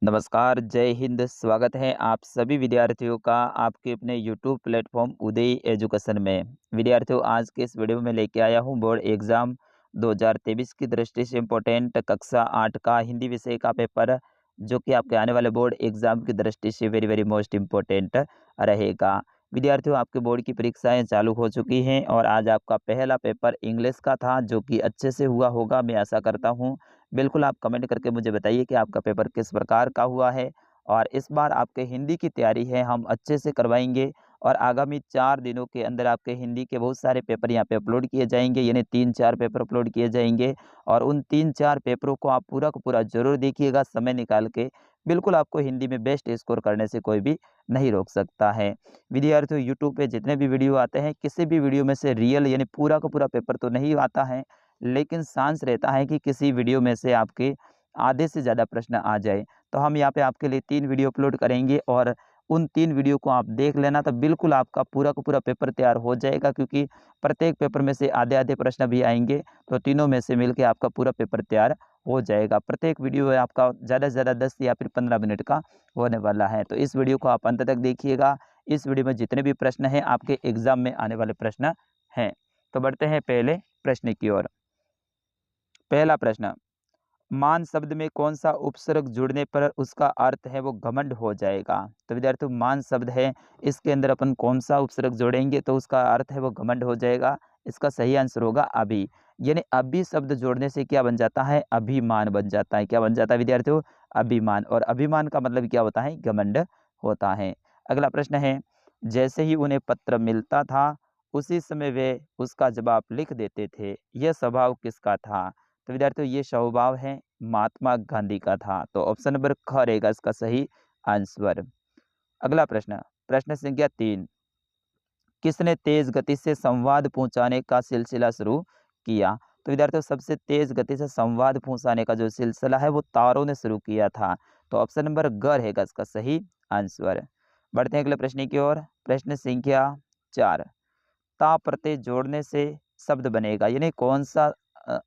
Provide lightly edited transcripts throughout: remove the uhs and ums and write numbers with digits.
नमस्कार, जय हिंद। स्वागत है आप सभी विद्यार्थियों का आपके अपने यूट्यूब प्लेटफॉर्म उदय एजुकेशन में। विद्यार्थियों, आज के इस वीडियो में लेके आया हूँ बोर्ड एग्ज़ाम 2023 की दृष्टि से इम्पोर्टेंट कक्षा 8 का हिंदी विषय का पेपर, जो कि आपके आने वाले बोर्ड एग्ज़ाम की दृष्टि से वेरी वेरी मोस्ट इम्पोर्टेंट रहेगा। विद्यार्थियों, आपके बोर्ड की परीक्षाएं चालू हो चुकी हैं और आज आपका पहला पेपर इंग्लिश का था, जो कि अच्छे से हुआ होगा, मैं आशा करता हूँ। बिल्कुल आप कमेंट करके मुझे बताइए कि आपका पेपर किस प्रकार का हुआ है। और इस बार आपके हिंदी की तैयारी है हम अच्छे से करवाएंगे और आगामी 4 दिनों के अंदर आपके हिंदी के बहुत सारे पेपर यहाँ पे अपलोड किए जाएंगे, यानी 3-4 पेपर अपलोड किए जाएंगे। और उन 3-4 पेपरों को आप पूरा का पूरा जरूर देखिएगा समय निकाल के। बिल्कुल आपको हिंदी में बेस्ट स्कोर करने से कोई भी नहीं रोक सकता है। विद्यार्थियों, यूट्यूब पे जितने भी वीडियो आते हैं, किसी भी वीडियो में से रियल यानी पूरा का पूरा पेपर तो नहीं आता है, लेकिन चांस रहता है कि किसी वीडियो में से आपके आधे से ज़्यादा प्रश्न आ जाए। तो हम यहाँ पे आपके लिए 3 वीडियो अपलोड करेंगे और उन 3 वीडियो को आप देख लेना, तो बिल्कुल आपका पूरा का पूरा पेपर तैयार हो जाएगा, क्योंकि प्रत्येक पेपर में से आधे-आधे प्रश्न भी आएँगे, तो तीनों में से मिलके आपका पूरा पेपर तैयार हो जाएगा। प्रत्येक वीडियो है आपका ज़्यादा से ज़्यादा 10 या फिर 15 मिनट का होने वाला है। तो इस वीडियो को आप अंत तक देखिएगा। इस वीडियो में जितने भी प्रश्न हैं आपके एग्ज़ाम में आने वाले प्रश्न हैं। तो बढ़ते हैं पहले प्रश्न की ओर। पहला प्रश्न, मान शब्द में कौन सा उपसर्ग जुड़ने पर उसका अर्थ है वो घमंड हो जाएगा। तो विद्यार्थियों, मान शब्द है, इसके अंदर अपन कौन सा उपसर्ग जोड़ेंगे तो उसका अर्थ है वो घमंड हो जाएगा। इसका सही आंसर होगा अभी। यानी अभी शब्द जोड़ने से क्या बन जाता है? अभिमान बन जाता है। क्या बन जाता है विद्यार्थियों? अभिमान। और अभिमान का मतलब क्या होता है? घमंड होता है। अगला प्रश्न है, जैसे ही उन्हें पत्र मिलता था उसी समय वे उसका जवाब लिख देते थे, यह स्वभाव किसका था? तो विद्यार्थियों, ये स्वभाव है महात्मा गांधी का था। तो ऑप्शन नंबर ख रहेगा इसका सही आंसर। अगला प्रश्न, प्रश्न संख्या 3, किसने तेज गति से संवाद पहुंचाने का सिलसिला शुरू किया? तो विद्यार्थियों, सबसे तेज गति से संवाद पहुंचाने का जो सिलसिला है वो तारों ने शुरू किया था। तो ऑप्शन नंबर ग रहेगा इसका सही आंसर। बढ़ते हैं अगले प्रश्न की ओर। प्रश्न संख्या 4, ता प्रत्यय जोड़ने से शब्द बनेगा, यानी कौन सा अ,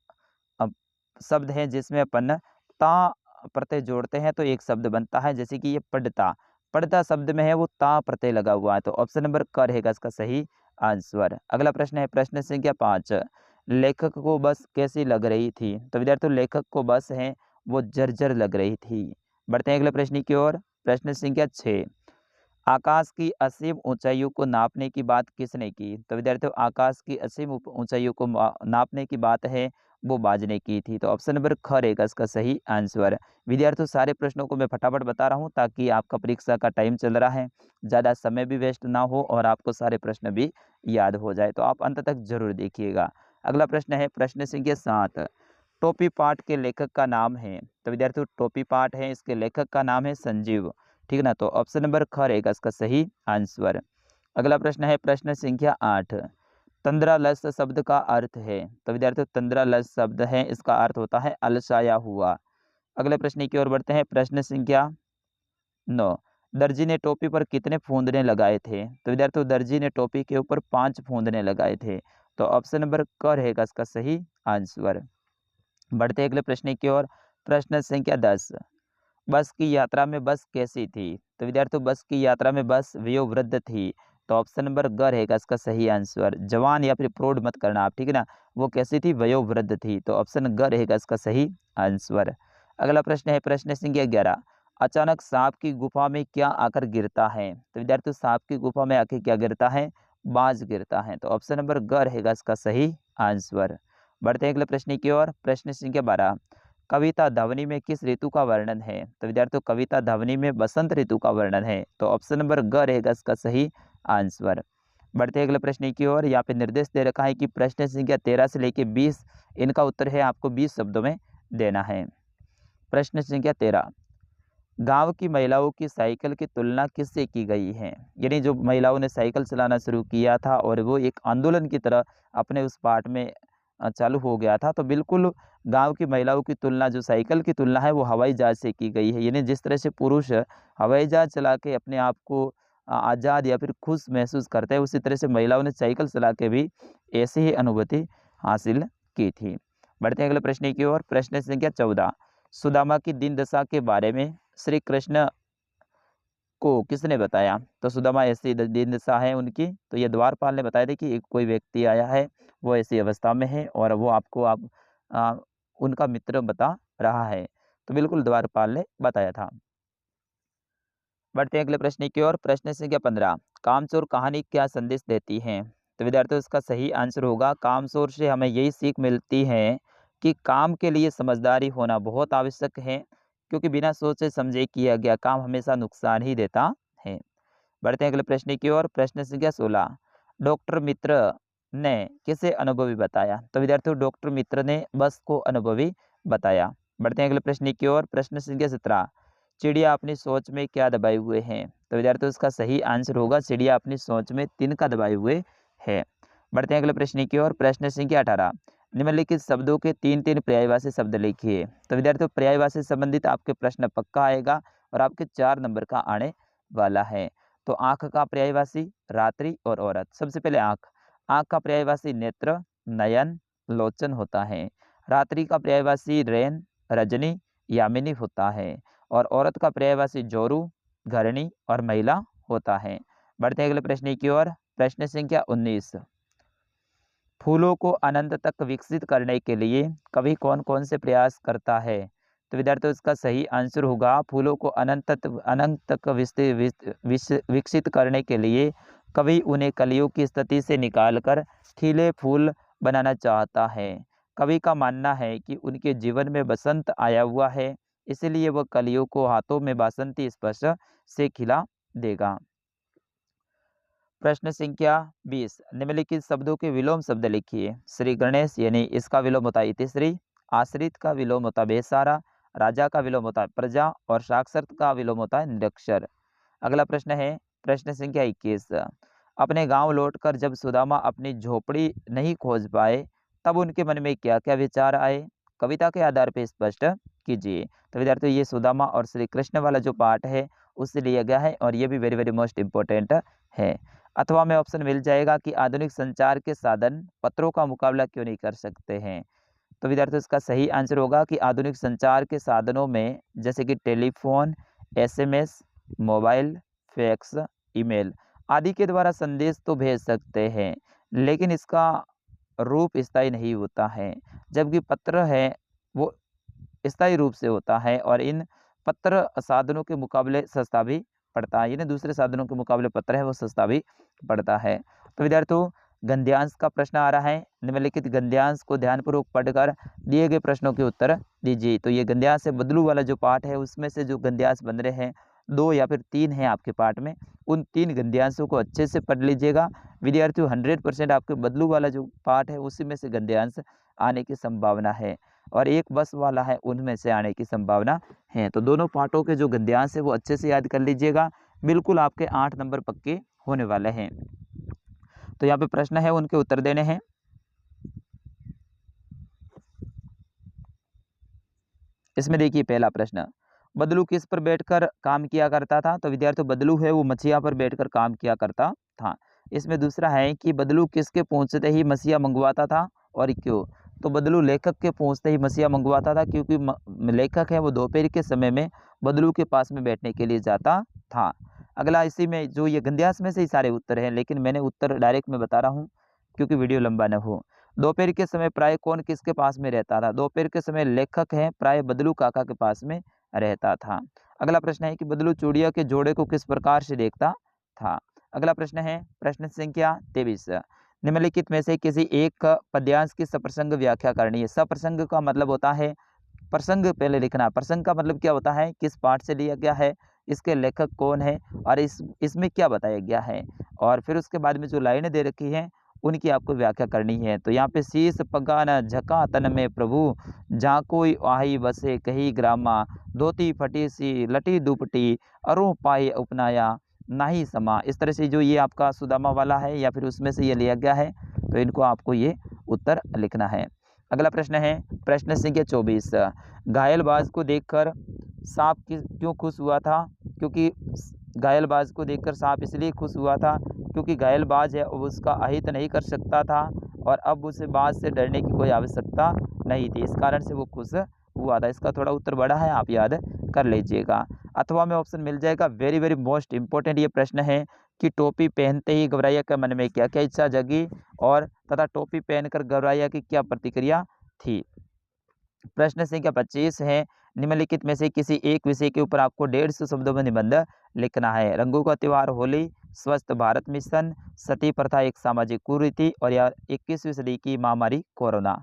अब शब्द है जिसमें अपन ता प्रत्यय जोड़ते हैं तो एक शब्द बनता है, जैसे कि ये पढ़ता। पढ़ता शब्द में है वो ता प्रत्यय लगा हुआ है। तो ऑप्शन नंबर क रहेगा इसका सही आंसर। अगला प्रश्न है प्रश्न संख्या 5, लेखक को बस कैसी लग रही थी? तो विद्यार्थियों, लेखक को बस है वो जर्जर लग रही थी। बढ़ते हैं अगले प्रश्न की ओर। प्रश्न संख्या 6, आकाश की असीम ऊंचाइयों को नापने की बात किसने की? तो विद्यार्थियों, आकाश की असीम ऊंचाइयों को नापने की बात है वो बाज ने की थी। तो ऑप्शन नंबर ख रहेगा इसका सही आंसर। विद्यार्थियों, सारे प्रश्नों को मैं फटाफट बता रहा हूँ ताकि आपका परीक्षा का टाइम चल रहा है, ज़्यादा समय भी वेस्ट ना हो और आपको सारे प्रश्न भी याद हो जाए। तो आप अंत तक जरूर देखिएगा। अगला प्रश्न है प्रश्न संख्या 7, टोपी पाठ के लेखक का नाम है? तो विद्यार्थियों, टोपी पाठ है, इसके लेखक का नाम है संजीव। ठीक ना? तो ऑप्शन नंबर ख रहेगा इसका सही आंसर। अगला प्रश्न है प्रश्न संख्या 8, तंद्रालस शब्द का अर्थ है? तो विद्यार्थियों, तंद्रालस शब्द है, इसका अर्थ होता है अलसाया हुआ। अगले प्रश्न की ओर बढ़ते हैं। प्रश्न संख्या 9, दर्जी ने टोपी पर कितने फूंदने लगाए थे? तो विद्यार्थियों, दर्जी ने टोपी के ऊपर 5 फूंदने लगाए थे। तो ऑप्शन नंबर क रहेगा इसका सही आंसर। बढ़ते अगले प्रश्न की ओर। प्रश्न संख्या 10, बस की यात्रा में बस कैसी थी? तो विद्यार्थियों, बस की यात्रा में बस वयोवृद्ध थी। तो ऑप्शन नंबर ग रहेगा इसका सही आंसर। जवान या फिर प्रौढ़ मत करना आप, ठीक है ना? वो कैसी थी? वयोवृद्ध थी। तो ऑप्शन ग रहेगा इसका सही आंसर। अगला प्रश्न है प्रश्न संख्या 11, अचानक सांप की गुफा में क्या आकर गिरता है? तो विद्यार्थियों, सांप की गुफा में आकर क्या गिरता है? बाज गिरता है। तो ऑप्शन नंबर ग रहेगा इसका सही आंसर। बढ़ते हैं अगले प्रश्न की ओर। प्रश्न संख्या 12, कविता ध्वनि में किस ऋतु का वर्णन है? तो विद्यार्थियों, कविता ध्वनि में बसंत ऋतु का वर्णन है। तो ऑप्शन नंबर ग रहेगा इसका सही आंसर। बढ़ते हैं अगले प्रश्न की ओर। यहाँ पे निर्देश दे रखा है कि प्रश्न संख्या 13 से लेके 20, इनका उत्तर है आपको 20 शब्दों में देना है। प्रश्न संख्या 13, गांव की महिलाओं की साइकिल की तुलना किससे की गई है? यानी जो महिलाओं ने साइकिल चलाना शुरू किया था और वो एक आंदोलन की तरह अपने उस पार्ट में चालू हो गया था, तो बिल्कुल गांव की महिलाओं की तुलना, जो साइकिल की तुलना है वो हवाई जहाज से की गई है। यानी जिस तरह से पुरुष हवाई जहाज चला के अपने आप को आज़ाद या फिर खुश महसूस करते हैं, उसी तरह से महिलाओं ने साइकिल चला के भी ऐसी ही अनुभूति हासिल की थी। बढ़ते हैं अगले प्रश्न की ओर। प्रश्न संख्या 14, सुदामा की दीन दशा के बारे में श्री कृष्ण को किसने बताया? तो सुदामा ऐसी दीन दशा है उनकी, तो ये द्वारपाल ने बताया था कि एक कोई व्यक्ति आया है, वो ऐसी अवस्था में है और वो आपको आप उनका मित्र बता रहा है। तो बिल्कुल द्वारपाल ने बताया था। बढ़ते हैं अगले प्रश्न की ओर। प्रश्न संख्या 15, कामचोर कहानी क्या संदेश देती है? तो विद्यार्थियों इसका सही आंसर होगा, कामचोर से हमें यही सीख मिलती है कि काम के लिए समझदारी होना बहुत आवश्यक है, क्योंकि बिना सोचे समझे किया गया काम हमेशा नुकसान ही देता है। बढ़ते हैं अगले प्रश्न की ओर। प्रश्न संख्या 16, डॉक्टर मित्र ने किसे अनुभवी बताया? तो विद्यार्थियों डॉक्टर मित्र ने बस को अनुभवी बताया। बढ़ते हैं अगले प्रश्न की ओर। प्रश्न संख्या 17, चिड़िया अपनी सोच में क्या दबाए हुए हैं? तो विद्यार्थियों इसका सही आंसर होगा, चिड़िया अपनी सोच में तिनका दबाए हुए है। बढ़ते हैं अगले प्रश्न की ओर। प्रश्न संख्या 18, निम्नलिखित शब्दों के 3 पर्यायवाची शब्द लिखिए। तो विद्यार्थियों पर्यायवाची से संबंधित आपके प्रश्न पक्का आएगा और आपके 4 नंबर का आने वाला है। तो आंख का पर्यायवाची रात्रि और औरत। सबसे पहले आंख। आंख का पर्यायवाची नेत्र, नयन, लोचन होता है। रात्रि का पर्यायवाची रैन, रजनी, यामिनी होता है। और औरत का पर्यायवाची जोरू, घरणी और महिला होता है। बढ़ते हैं अगले प्रश्न की ओर। प्रश्न संख्या 19, फूलों को अनंत तक विकसित करने के लिए कवि कौन कौन से प्रयास करता है? तो विद्यार्थियों इसका सही आंसर होगा, फूलों को अनंत तक विकसित करने के लिए कवि उन्हें कलियों की स्थिति से निकालकर खिले फूल बनाना चाहता है। कवि का मानना है कि उनके जीवन में बसंत आया हुआ है, इसलिए वह कलियों को हाथों में बासंती स्पर्श से खिला देगा। प्रश्न संख्या 20, निम्नलिखित शब्दों के विलोम शब्द लिखिए। श्री गणेश यानी इसका विलोम होता है इतिश्री, आश्रित का विलोम होता है बेसारा, राजा का विलोम होता है प्रजा और साक्षरत का विलोम होता है निरक्षर। अगला प्रश्न है प्रश्न संख्या 21, अपने गांव लौटकर जब सुदामा अपनी झोपड़ी नहीं खोज पाए तब उनके मन में क्या क्या विचार आए? कविता के आधार पर स्पष्ट कीजिए। तो विद्यार्थियों ये सुदामा और श्री कृष्ण वाला जो पार्ट है उससे लिया गया है और ये भी वेरी वेरी मोस्ट इम्पोर्टेंट है। अथवा में ऑप्शन मिल जाएगा कि आधुनिक संचार के साधन पत्रों का मुकाबला क्यों नहीं कर सकते हैं? तो विद्यार्थियों इसका सही आंसर होगा कि आधुनिक संचार के साधनों में जैसे कि telephone, SMS, mobile, fax, email आदि के द्वारा संदेश तो भेज सकते हैं, लेकिन इसका रूप स्थायी नहीं होता है, जबकि पत्र है वो स्थायी रूप से होता है और इन पत्र साधनों के मुकाबले सस्ता भी पड़ता है। यानी दूसरे साधनों के मुकाबले पत्र है वो सस्ता भी पड़ता है। तो विद्यार्थियों गद्यांश का प्रश्न आ रहा है, निम्नलिखित गद्यांश को ध्यानपूर्वक पढ़कर दिए गए प्रश्नों के उत्तर दीजिए। तो ये गद्यांश है, बदलू वाला जो पाठ है उसमें से जो गद्यांश बन रहे हैं 2 या फिर 3 हैं आपके पाठ में, उन 3 गद्यांशों को अच्छे से पढ़ लीजिएगा। विद्यार्थियों 100% आपके बदलू वाला जो पाठ है उसी में से गद्यांश आने की संभावना है और एक बस वाला है उनमें से आने की संभावना है। तो दोनों पाठों के जो गद्यांश है वो अच्छे से याद कर लीजिएगा, बिल्कुल आपके 8 नंबर पक्के होने वाले हैं। तो यहाँ पे प्रश्न है उनके उत्तर देने हैं। इसमें देखिए पहला प्रश्न, बदलू किस पर बैठकर काम किया करता था? तो विद्यार्थियों बदलू है वो मछिया पर बैठकर काम किया करता था। इसमें दूसरा है कि बदलू किसके पहुंचते ही मसीहा मंगवाता था और क्यों? तो बदलू लेखक के पहुंचते ही मसीहा मंगवाता था, क्योंकि लेखक है वो दोपहर के समय में बदलू के पास में बैठने के लिए जाता था। अगला इसी में जो ये गद्यांश में से ही सारे उत्तर हैं, लेकिन मैंने उत्तर डायरेक्ट में बता रहा हूँ क्योंकि वीडियो लंबा न हो। दोपहर के समय प्राय कौन किसके पास में रहता था? दोपहर के समय लेखक है प्राय बदलू काका के पास में रहता था। अगला प्रश्न है कि बदलू चूड़िया के जोड़े को किस प्रकार से देखता था? अगला प्रश्न है प्रश्न संख्या 23, निम्नलिखित में से किसी एक पद्यांश की सप्रसंग व्याख्या करनी है। सप्रसंग का मतलब होता है प्रसंग पहले लिखना। प्रसंग का मतलब क्या होता है, किस पाठ से लिया गया है, इसके लेखक कौन है और इसमें क्या बताया गया है, और फिर उसके बाद में जो लाइनें दे रखी हैं उनकी आपको व्याख्या करनी है। तो यहाँ पे शीस पगा न झका तन में प्रभु, जहाँ कोई आही बसे कही ग्रामा, धोती फटी सी लटी दुपटी, अरु पाए उपनाया नाही समा। इस तरह से जो ये आपका सुदामा वाला है या फिर उसमें से ये लिया गया है, तो इनको आपको ये उत्तर लिखना है। अगला प्रश्न है प्रश्न संख्या 24, घायलबाज को देखकर सांप क्यों खुश हुआ था? क्योंकि घायलबाज को देखकर सांप इसलिए खुश हुआ था क्योंकि घायलबाज है वो उसका अहित नहीं कर सकता था और अब उसे बाज से डरने की कोई आवश्यकता नहीं थी, इस कारण से वो खुश हुआ था, इसका थोड़ा उत्तर बड़ा है, आप याद कर लीजिएगा। अथवा में ऑप्शन मिल जाएगा। वेरी वेरी मोस्ट इंपॉर्टेंट ये प्रश्न है कि टोपी पहनते ही घबराया के मन में क्या क्या इच्छा जगी और तथा टोपी पहनकर घबराया की क्या प्रतिक्रिया थी। प्रश्न संख्या 25 है, निम्नलिखित में से किसी एक विषय के ऊपर आपको 150 शब्दों में निबंध लिखना है। रंगों का त्योहार होली, स्वस्थ भारत मिशन, सती प्रथा एक सामाजिक कुरीति और या 21वीं सदी की महामारी कोरोना।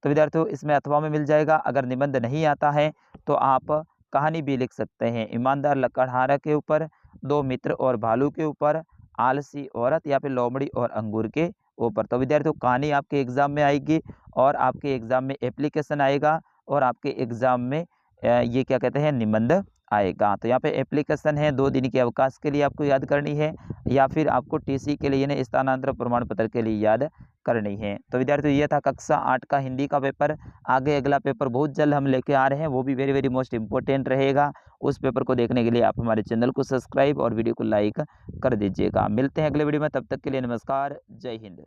तो विद्यार्थियों इसमें अथवा में मिल जाएगा। अगर निबंध नहीं आता है तो आप कहानी भी लिख सकते हैं। ईमानदार लकड़हारा के ऊपर, दो मित्र और भालू के ऊपर, आलसी औरत या फिर लोमड़ी और अंगूर के ऊपर। तो विद्यार्थियों कहानी आपके एग्जाम में आएगी और आपके एग्जाम में एप्लीकेशन आएगा और आपके एग्जाम में ये क्या कहते हैं निबंध आएगा। तो यहाँ पे एप्लीकेशन है 2 दिन के अवकाश के लिए आपको याद करनी है या फिर आपको टीसी के लिए यानी स्थानांतरण प्रमाण पत्र के लिए याद करनी है। तो विद्यार्थियों ये था कक्षा 8 का हिंदी का पेपर। आगे अगला पेपर बहुत जल्द हम लेके आ रहे हैं, वो भी वेरी वेरी मोस्ट इंपॉर्टेंट रहेगा। उस पेपर को देखने के लिए आप हमारे चैनल को सब्सक्राइब और वीडियो को लाइक कर दीजिएगा। मिलते हैं अगले वीडियो में, तब तक के लिए नमस्कार, जय हिंद।